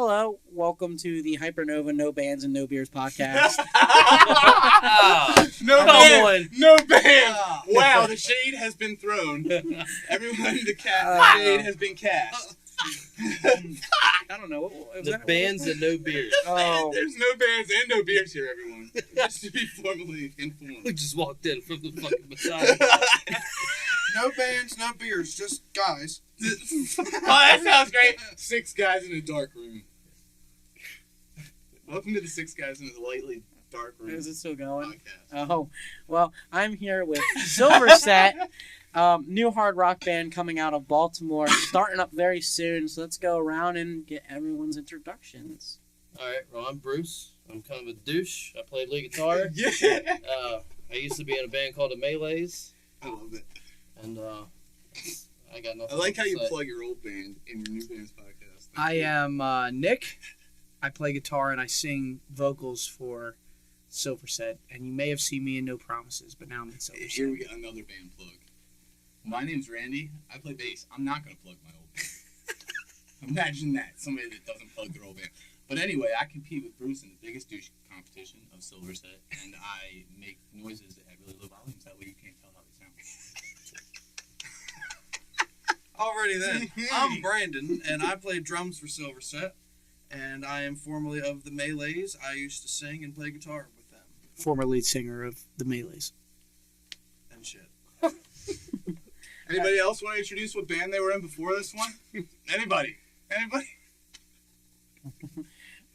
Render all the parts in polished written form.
Hello, welcome to the Hypernova No Bands and No Beers podcast. No band. Wow, the shade has been thrown. Everyone, the shade has been cast. I don't know. The bands and no beers. Oh, There's no bands and no beers here, everyone. Just to be formally informed. We just walked in from the fucking massage. No bands, no beers, just guys. Oh, that sounds great. 6 guys in a dark room. Welcome to the 6 guys in a lightly dark room. is it still going? Podcast. Oh, well, I'm here with Silverset, new hard rock band coming out of Baltimore, starting up very soon. So let's go around and get everyone's introductions. Alright, well, I'm Bruce. I'm kind of a douche. I play lead guitar. Yeah. I used to be in a band called the Melees. I love it. And I got nothing I like how to you say. plug your old band in your new band's podcast. I am Nick. I play guitar and I sing vocals for Silverset. And you may have seen me in No Promises, but now I'm in Silverset. Here we got another band plug. My name's Randy. I play bass. I'm not going to plug my old band. Imagine that. Somebody that doesn't plug their old band. But anyway, I compete with Bruce in the biggest douche competition of Silverset, and I make noises at really low volumes. That way you can't tell how they sound. Alrighty then, I'm Brandon, and I play drums for Silverset, and I am formerly of the Melees. I used to sing and play guitar with them Former lead singer of the Melees. and shit. Anybody else want to introduce what band they were in before this one? Anybody?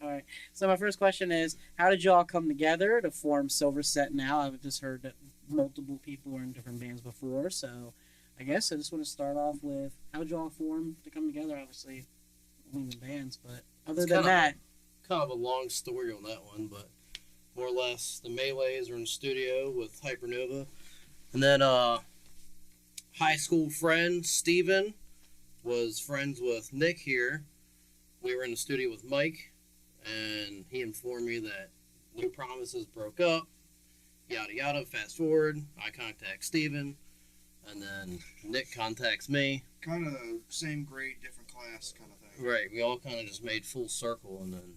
All right. So my first question is, how did you all come together to form Silverset now? I've just heard that multiple people were in different bands before, so I guess I just want to start off with, how did you all form to come together? Obviously, only in bands, but other It's than that, Kind of a long story on that one, but more or less, the Melees are in the studio with Hypernova. And then high school friend Steven was friends with Nick here. We were in the studio with Mike, and he informed me that No Promises broke up, yada yada. Fast forward, I contact Steven, and then Nick contacts me. Kind of same grade, different class kind of thing. Right, we all kind of just made full circle, and then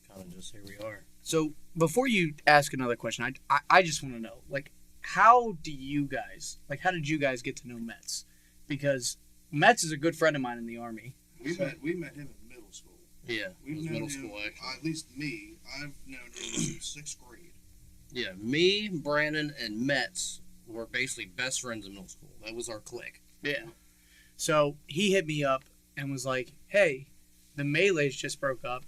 kind of just here we are. So before you ask another question, I just want to know, like, how did you guys get to know Metz? Because Metz is a good friend of mine in the Army. We met him in middle school. Yeah, it was known middle him, school, actually. At least me. I've known him since 6th grade. Yeah, me, Brandon, and Metz were basically best friends in middle school. That was our clique. Yeah. So he hit me up and was like, hey, the Melees just broke up,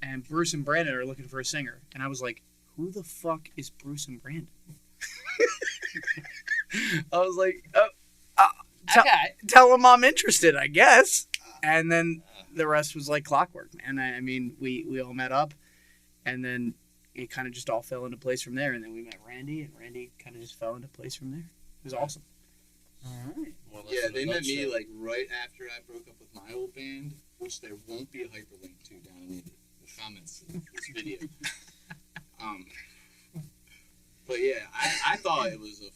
and Bruce and Brandon are looking for a singer. And I was like, who the fuck is Bruce and Brandon? I was like, tell them I'm interested, I guess. And then the rest was like clockwork, man. I mean, we all met up, and then it kind of just all fell into place from there. And then we met Randy, and Randy kind of just fell into place from there. It was awesome. all right. More or less Yeah, in a they met me nutshell. like right after I broke up with my old band, which there won't be a hyperlink to down in the comments of this video. But yeah, I thought it was a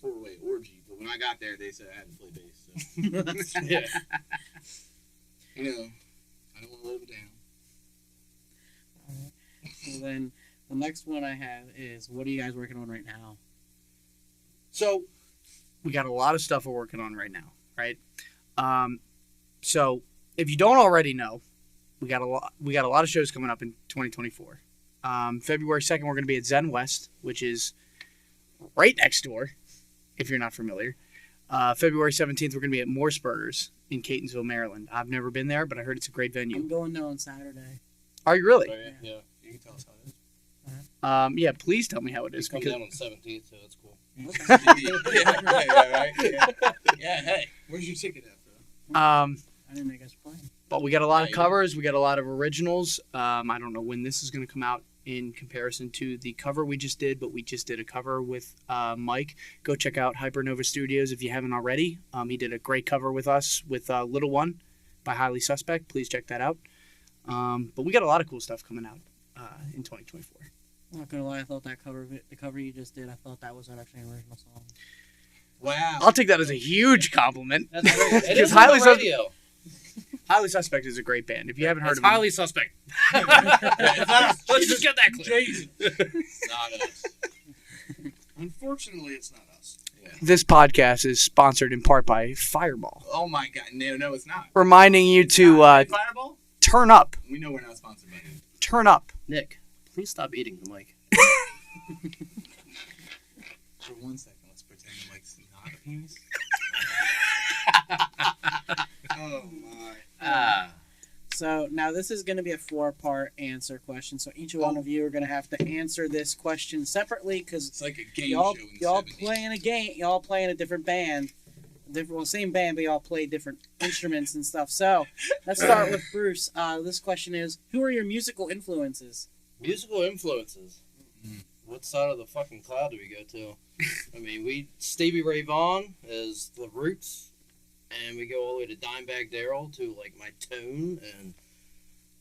4-way orgy, but when I got there, they said I had to play bass. So. Yeah. You know, I don't want to live it down. All right. So then the next one I have is, what are you guys working on right now? So we got a lot of stuff we're working on right now, right? So if you don't already know, we got a lot of shows coming up in 2024. February 2nd, we're going to be at Zen West, which is right next door, if you're not familiar. February 17th, we're going to be at Morse Burgers in Catonsville, Maryland. I've never been there, but I heard it's a great venue. I'm going there on Saturday. Are you really? Oh, yeah. You can tell us how it is. Yeah, please tell me how it is. Come Because down on 17th, so that's cool. Yeah, hey, where's your ticket at, bro? I didn't know you guys were playing. But we got a lot of Yeah, covers. We got a lot of originals. I don't know when this is going to come out in comparison to the cover we just did, but we just did a cover with Mike. Go check out Hypernova Studios if you haven't already. He did a great cover with us with Little One by Highly Suspect. Please check that out. But we got a lot of cool stuff coming out in 2024. I'm not gonna lie, I thought that the cover you just did, I thought that was actually an original song. Wow. I'll take that as a huge compliment. That's great. It Because is on Highly the Suspect. radio. Highly Suspect is a great band. If you haven't heard It's of them, highly suspect. Let's just get that clear. Not us. Unfortunately, it's not us. Yeah. this podcast is sponsored in part by Fireball, Oh my god, no, it's not. reminding you to Fireball? turn up. We know we're not sponsored by it. Turn up. Nick, please stop eating the mic. For 1 second, let's pretend like it's not a penis. Oh my. So now this is going to be a 4-part answer question. So each one of you are going to have to answer this question separately because It's like a game y'all show in the y'all 70s. playing a game. Y'all playing a different band. Same band, but y'all play different instruments and stuff. So let's start with Bruce. This question is: who are your musical influences? Musical influences. Mhm. What side of the fucking cloud do we go to? I mean, Stevie Ray Vaughan is the roots, and we go all the way to Dimebag Darrell to like my tone and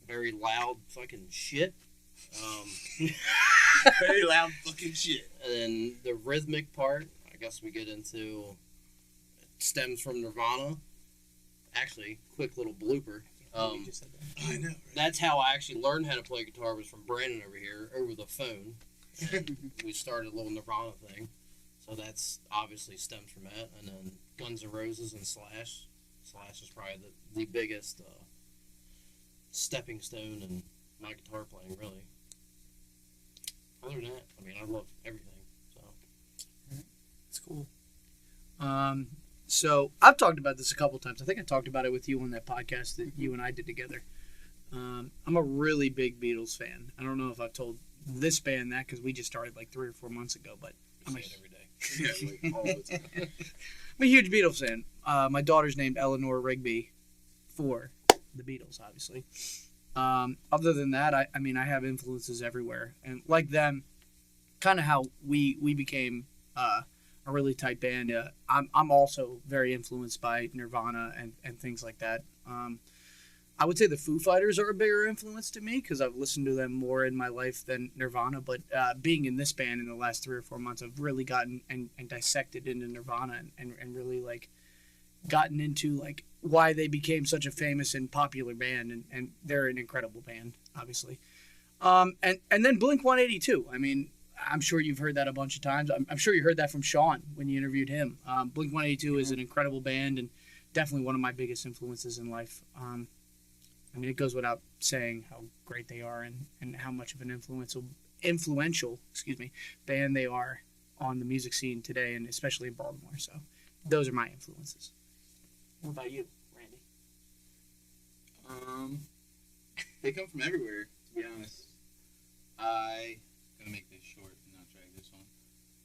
very loud fucking shit. Very loud fucking shit. And then the rhythmic part, I guess we get into, stems from Nirvana. Actually, quick little blooper. You just said that. I know. Right? That's how I actually learned how to play guitar, was from Brandon over here, over the phone. And we started a little Nirvana thing. So that's obviously stems from that. And then Guns N' Roses and Slash. Slash is probably the biggest stepping stone in my guitar playing, really. Other than that, I mean, I love everything. So That's cool. So I've talked about this a couple times. I think I talked about it with you on that podcast that you and I did together. I'm a really big Beatles fan. I don't know if I've told this band that because we just started like 3 or 4 months ago, but I say it every day. Yeah, like all the time. I'm a huge Beatles fan. My daughter's named Eleanor Rigby for the Beatles, obviously. Other than that, I mean, I have influences everywhere. And like them, kind of how we became a really tight band. I'm also very influenced by Nirvana and things like that. I would say the Foo Fighters are a bigger influence to me because I've listened to them more in my life than Nirvana. But being in this band in the last 3 or 4 months, I've really gotten and dissected into Nirvana and really like gotten into like why they became such a famous and popular band, and they're an incredible band, obviously. And then Blink-182. I mean, I'm sure you've heard that a bunch of times. I'm sure you heard that from Sean when you interviewed him. Blink-182 is an incredible band and definitely one of my biggest influences in life. I mean, it goes without saying how great they are and how much of an influential band they are on the music scene today, and especially in Baltimore. So those are my influences. What about you, Randy? They come from everywhere, to be honest. I'm gonna make this short and not drag this on.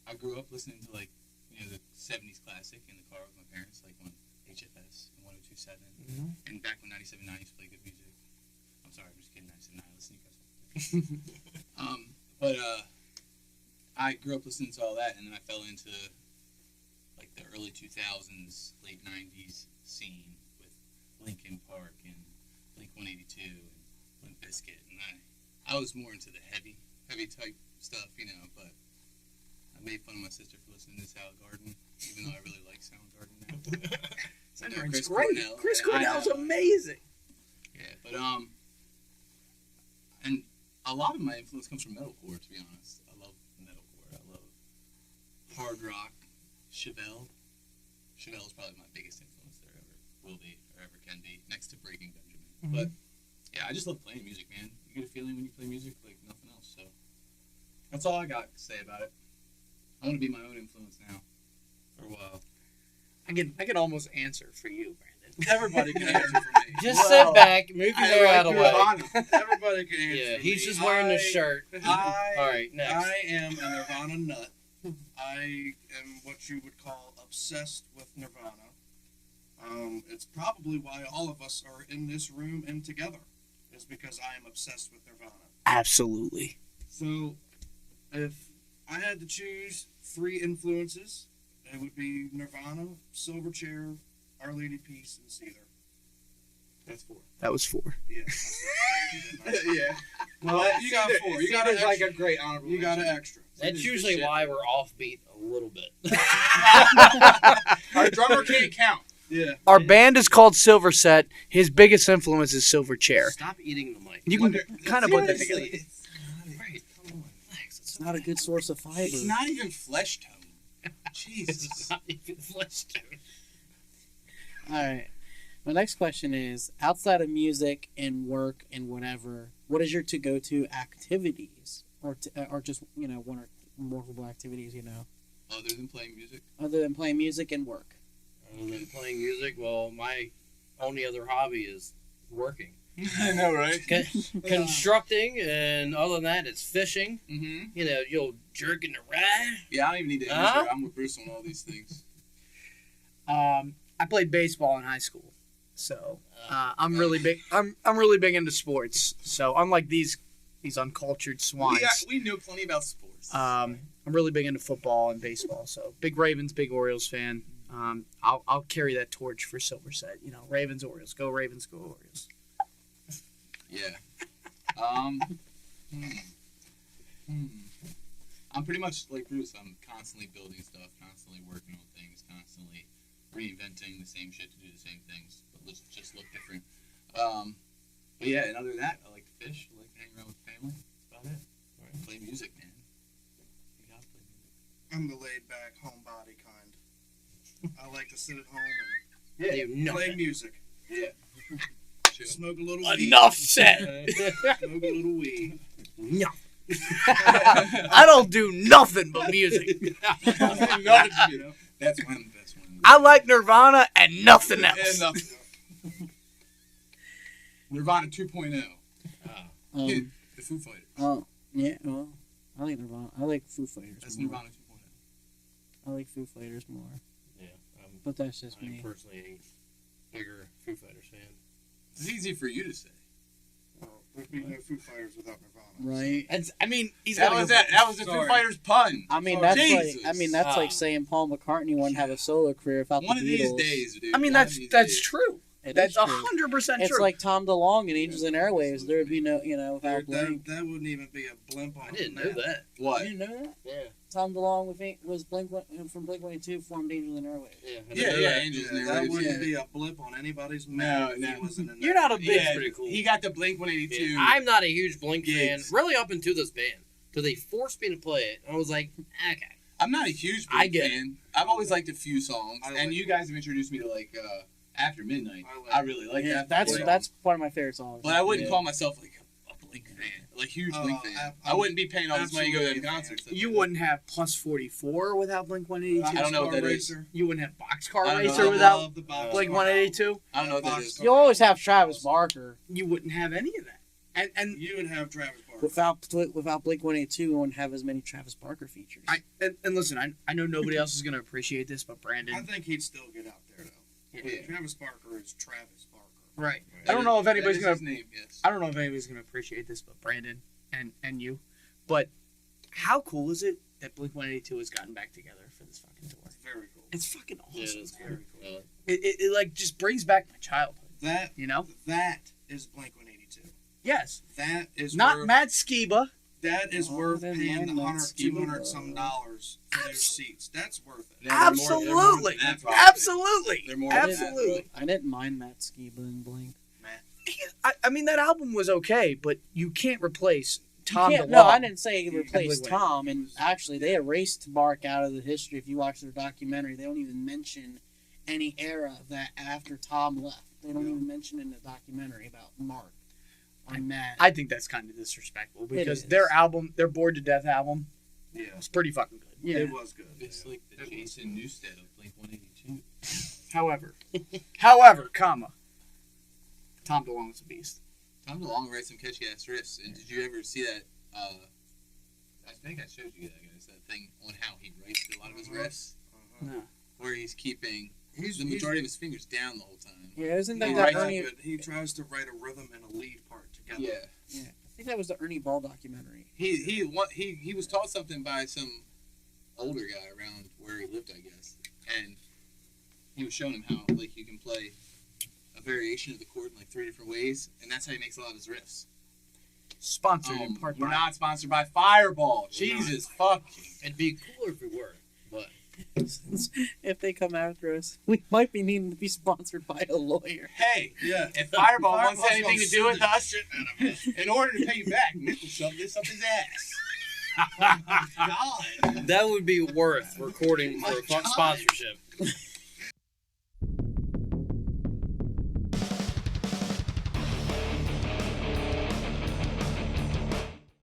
I grew up listening to like, the 70s classic in the car with my parents, like on HFS and 1027. And back when 97.9 used to play good music. I'm sorry, I'm just kidding. 97.9, listen to you guys. But I grew up listening to all that, and then I fell into like the early 2000s, late 90s scene with Linkin Park and Blink-182 and Limp Bizkit, and I was more into the heavy type stuff, but I made fun of my sister for listening to Soundgarden, even though I really like Soundgarden now. Soundgarden's great. Chris Cornell's amazing. Yeah, but and a lot of my influence comes from metalcore, to be honest. I love metalcore. I love hard rock. Chevelle is probably my biggest influence there ever will be or ever can be, next to Breaking Benjamin. But yeah, I just love playing music, man. You get a feeling when you play music like nothing else. So that's all I got to say about it. I want to be my own influence now for a while. I can almost answer for you, Brandon. Everybody can answer for me. Just sit back, move your hair out of the way. Everybody can answer. Yeah, for he's me. just wearing the shirt. All I right, next. I am a Nirvana nut. I am what you would call obsessed with Nirvana. It's probably why all of us are in this room and together, is because I am obsessed with Nirvana. Absolutely. So, if I had to choose 3 influences, it would be Nirvana, Silverchair, Our Lady Peace, and Seether. That's 4. That was 4. Yeah. Yeah. Well, you got 4. You got an like extra. a great honorable You got an mention. extra. That's usually why we're offbeat a little bit. Our drummer can't count. Yeah. Our band is called Silverset. His biggest influence is Silverchair. Stop eating the mic. You can kind of put that Seriously, together. Right, come on, relax. It's not a good source of fiber. It's not even flesh tone. It's Jesus. not even flesh tone. All right. My next question is: outside of music and work and whatever, what is your to-go-to activities, or just one or multiple activities? Other than playing music. Other than playing music and work. Other than playing music, well, my only other hobby is working. I know, right? Constructing, and other than that, it's fishing. Mm-hmm. You'll jerk in the rye. Yeah, I don't even need to answer. I'm with Bruce on all these things. I played baseball in high school, so I'm really big. I'm really big into sports. So unlike these uncultured swines, We know plenty about sports. I'm really big into football and baseball. So big Ravens, big Orioles fan. I'll carry that torch for Silverset. Ravens, Orioles, go Ravens, go Orioles. Yeah. I'm pretty much like Bruce. I'm constantly building stuff, constantly working on things, constantly reinventing the same shit to do the same things, but just look different. But yeah, and other than that, I like to fish. I like to hang around with family. That's about it. Right. Play music, man. You gotta play music. I'm the laid back, homebody kind. I like to sit at home Yeah, and play music. Yeah. Chill. Smoke a little weed. Enough said. Smoke a little weed. No. I don't do nothing but music. That's one of the best ones. I like Nirvana and nothing else. Nirvana 2.0. Um, The Foo Fighters. oh yeah. Well, I like Nirvana. I like Foo Fighters. That's more. Nirvana 2.0. I like Foo Fighters more, Yeah, but that's just I'm me. personally a bigger Foo Fighters fan. It's easy for you to say. Well, there'd be no Foo Fighters without Nirvana. Right. He's That got was that. That was the Foo Sorry. Fighters pun. I mean, Sorry. that's Jesus. like saying Paul McCartney wouldn't have a solo career without One the of these Beatles. days, dude. I mean, One of that's these that's days. true. It That's is true. 100% It's true. like Tom DeLonge and Angels and Airwaves. There would be no, without Blink. That wouldn't even be a blimp on I a didn't know map. that. What? You didn't know that? Yeah, Tom DeLonge was Blink from Blink 182 formed Angels and Airwaves. yeah. I didn't Yeah, know yeah, that. Angels Yeah, and that Airwaves. wouldn't Yeah. be a blip on anybody's No, map if no. he wasn't in You're that. not a big. Yeah, pretty cool. He got the Blink 182. Yeah, I'm not a huge Blink fan, Gigs. really up into this band. Because they forced me to play it. And I was like, okay. I'm not a huge I Blink get fan. I've always liked a few songs, I and like you guys have introduced me to like After Midnight. I like I really like Yeah, that. that's song. that's part of my favorite songs. But I wouldn't Yeah. call myself like a Blink fan, like huge Blink fan. I wouldn't be paying all this money to go to them absolutely a fan. concerts. You wouldn't have Plus 44 without Blink 182. I don't know what that is. Racer. You wouldn't have Boxcar I don't know. Racer I without love the box Blink car. 182. I don't know what that is. You'll always have Travis Barker. You wouldn't have any of that. And You would have Travis Barker. Without Blink 182, we wouldn't have as many Travis Barker features. and listen, I know nobody else is going to appreciate this, but I Brandon. think he'd still get out there though. Yeah. Travis Barker is Travis Barker. Right. That I don't is- know if that anybody's is going his to. name. Yes. I don't know if anybody's going to appreciate this, but Brandon and you. But how cool is it that Blink 182 has gotten back together for this fucking tour? It's very cool. It's fucking Yeah, awesome. it's man. very cool. It like just brings back my childhood. That You know? is Blink 182. Yes. That is Not worth, Matt Skiba. That is Oh, worth then paying mine the might 100, skew 200 though. some dollars for those seats. That's worth it. Yeah, they're more- they're more Absolutely. than that, probably. Absolutely. They're more than that, Absolutely. I didn't mind Matt Skiba and Blink. I mean, that album was okay, but you can't replace Tom You can't- DeLonge. no, I didn't say he and replaced Blink Tom. And actually, they erased Mark out of the history. If you watch their documentary, they don't even mention any era that after Tom left. They don't even mention in the documentary about Mark or Matt. I think that's kind of disrespectful because is. their album, their Bored to Death album, Yeah, was pretty fucking good. yeah. it was good. It's like the Jason Newsted of Blink 182. However, comma, Tom DeLonge's a beast. Tom DeLonge writes some catchy ass riffs. And did you ever see that? I think I showed you that, guys. That thing on how he writes a lot of his riffs, No. where he's keeping He's the majority of his fingers down the whole time. Yeah, isn't that He the writes Ernie? But he tries to write a rhythm and a lead part together. Yeah. Yeah, I think that was the Ernie Ball documentary. He was taught something by some older guy around where he lived, I guess, and he was showing him how like you can play a variation of the chord in like 3 different ways, and that's how he makes a lot of his riffs. Sponsored in part We're by. not sponsored by Fireball. Jesus fucking. It'd be cooler if we were, but if they come after us, we might be needing to be sponsored by a lawyer. Hey, Yeah. if Fireball wants Fireball's anything gonna to do with sue the us, shit out of us. in order to pay you back, Nick will shove this up his ass. God. That would be worth recording for a God. sponsorship.